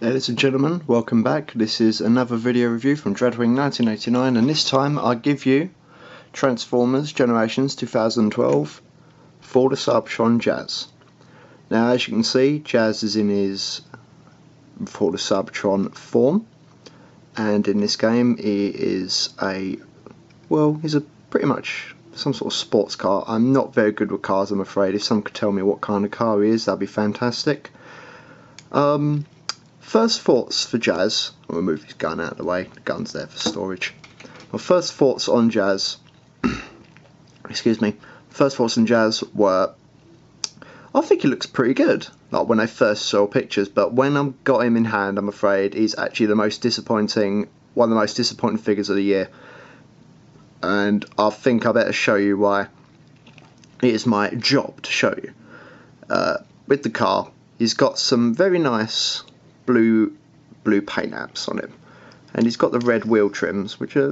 Ladies and gentlemen, welcome back. This is another video review from Dreadwing 1989, and this time I give you Transformers Generations 2012 for the Cybertron Jazz. Now, as you can see, Jazz is in his for the Cybertron form, and in this game he is he's pretty much some sort of sports car. I'm not very good with cars, I'm afraid. If someone could tell me what kind of car he is, that'd be fantastic. First thoughts for Jazz. I'll move his gun out of the way. The gun's there for storage. My first thoughts on Jazz First thoughts on Jazz were, I think he looks pretty good, like when I first saw pictures, but when I got him in hand, I'm afraid he's actually one of the most disappointing figures of the year. And I think I better show you why. It is my job to show you. With the car, he's got some very nice blue paint apps on him, and he's got the red wheel trims, which are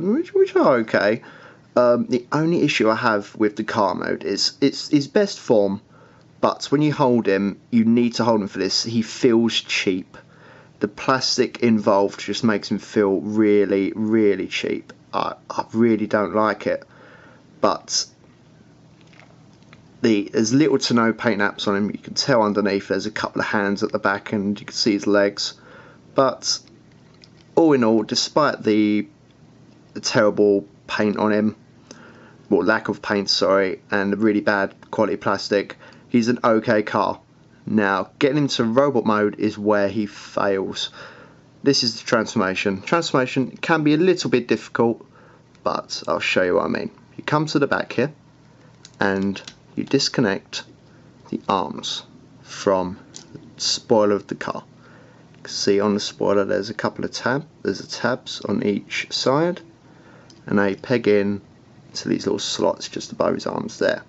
okay. The only issue I have with the car mode is it's his best form, but when you hold him, you need to hold him for this. He feels cheap. The plastic involved just makes him feel really, really cheap. I really don't like it. But there's little to no paint apps on him. You can tell underneath there's a couple of hands at the back, and you can see his legs. But all in all, despite the terrible paint on him, well, lack of paint, sorry, and the really bad quality plastic, he's an okay car. Now, getting into robot mode is where he fails. This is the transformation. Transformation can be a little bit difficult, but I'll show you what I mean. You come to the back here, and you disconnect the arms from the spoiler of the car. You can see on the spoiler there's a couple of tabs on each side, and they peg in to these little slots just above his arms there.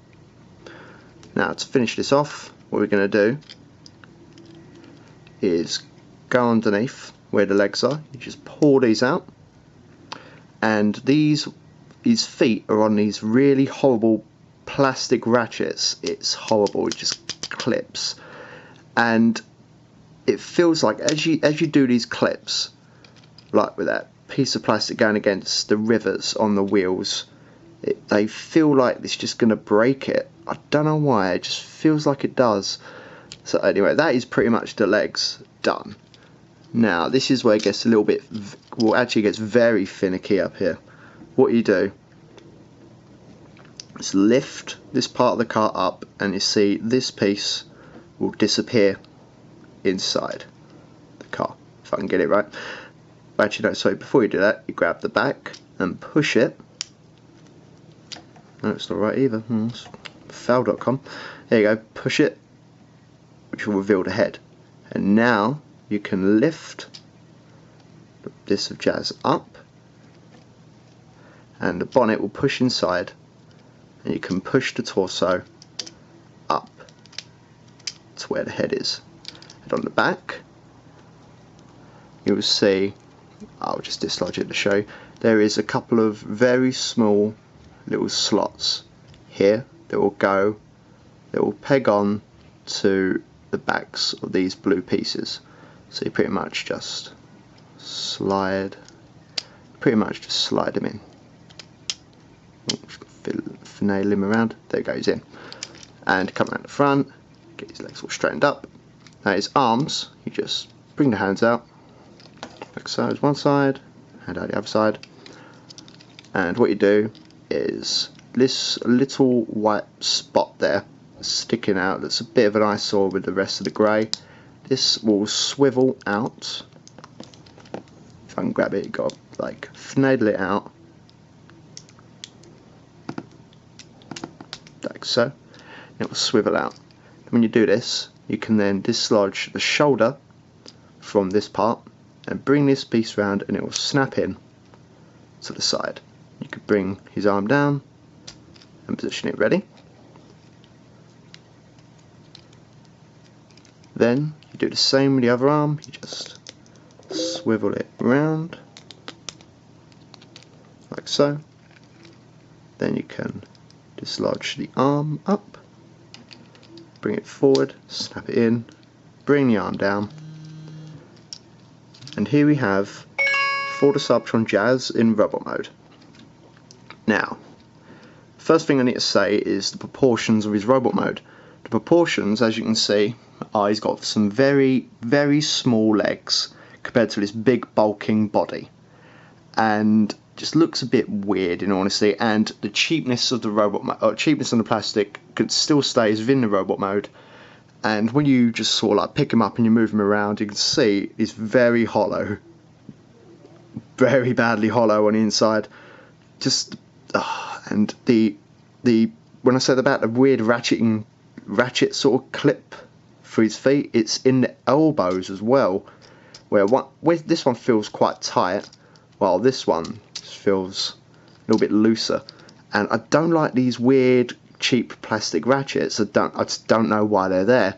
Now, to finish this off, what we're going to do is go underneath where the legs are. You just pull these out, and his feet are on these really horrible plastic ratchets. It's horrible. It just clips, and it feels like as you do these clips, like with that piece of plastic going against the rivets on the wheels, they feel like it's just going to break it. I don't know why, it just feels like it does. So anyway, that is pretty much the legs done. Now this is where it gets a little bit, well, actually it gets very finicky up here. What you do is lift this part of the car up, and you see this piece will disappear inside the car, if I can get it right. Actually no, sorry, before you do that, you grab the back and push it. No, it's not right either. It's foul.com. There you go, push it, which will reveal the head. And now you can lift this of Jazz up, and the bonnet will push inside, and you can push the torso up to where the head is. And on the back, you will see, I'll just dislodge it to show you, there is a couple of very small little slots here that will peg on to the backs of these blue pieces. So you pretty much just slide them in. Finagle him around. There it goes in. And come around the front, get his legs all straightened up. Now his arms, you just bring the hands out, like so, as one side, and out the other side. And what you do is this little white spot there sticking out, that's a bit of an eyesore with the rest of the grey. This will swivel out. If I can grab it, you've got to like finagle it out, like so. It will swivel out. When you do this, you can then dislodge the shoulder from this part and bring this piece round, and it will snap in to the side. You could bring his arm down and position it ready. Then you do the same with the other arm. You just swivel it round like so. Then you can dislodge the arm up, bring it forward, snap it in, bring the arm down, And here we have Ford Cybertron Jazz in robot mode. Now, first thing I need to say is the proportions of his robot mode. The proportions, as you can see, are he's got some very, very small legs compared to this big bulking body, and just looks a bit weird in honesty. And the cheapness of the cheapness of the plastic still stays within the robot mode. And when you just sort of like pick him up and you move him around, you can see he's very hollow, very badly hollow on the inside. Just and the when I said about the weird ratchet sort of clip for his feet, it's in the elbows as well, where this one feels quite tight, while this one just feels a little bit looser. And I don't like these weird cheap plastic ratchets. I just don't know why they're there,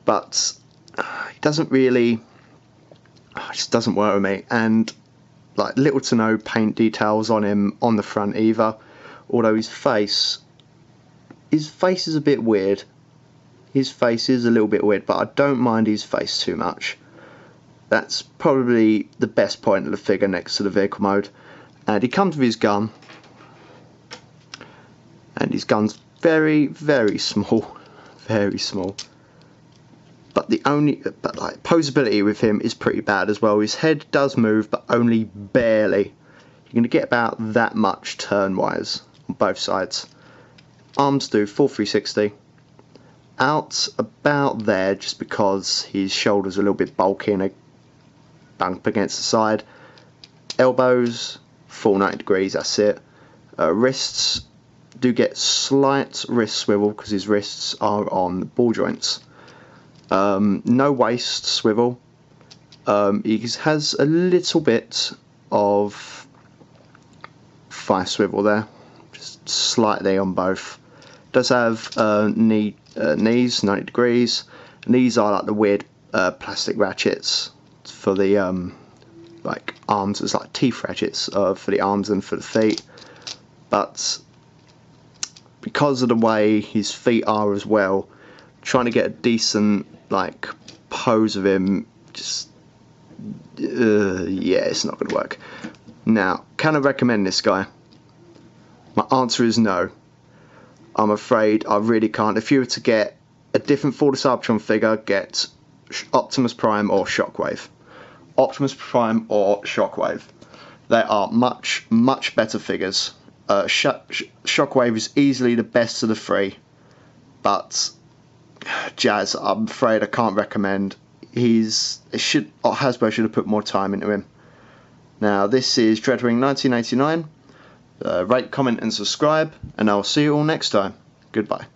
but it doesn't really, it just doesn't work with me. And like little to no paint details on him on the front either, although his face is a bit weird. His face is a little bit weird, but I don't mind his face too much. That's probably the best point of the figure next to the vehicle mode. And he comes with his gun, and his gun's very, very small, very small. But like posability with him is pretty bad as well. His head does move, but only barely. You're going to get about that much turn-wise on both sides. Arms do full 360. Out about there, just because his shoulders are a little bit bulky and they bump against the side. Elbows, full 90 degrees, that's it. Wrists do get slight wrist swivel because his wrists are on ball joints. No waist swivel. He has a little bit of thigh swivel there, just slightly on both. Does have knees 90 degrees. And these are like the weird plastic ratchets for the like arms. It's like teeth ratchets for the arms and for the feet. But because of the way his feet are as well, trying to get a decent like pose of him, just yeah, it's not going to work. Now, can I recommend this guy? My answer is no. I'm afraid I really can't. If you were to get a different Ford Cybertron figure, get Optimus Prime or Shockwave. Optimus Prime or Shockwave. They are much, much better figures. Shockwave is easily the best of the three, but Jazz, I'm afraid I can't recommend. Hasbro should have put more time into him. Now, this is Dreadwing 1989. Rate, comment and subscribe, and I'll see you all next time. Goodbye.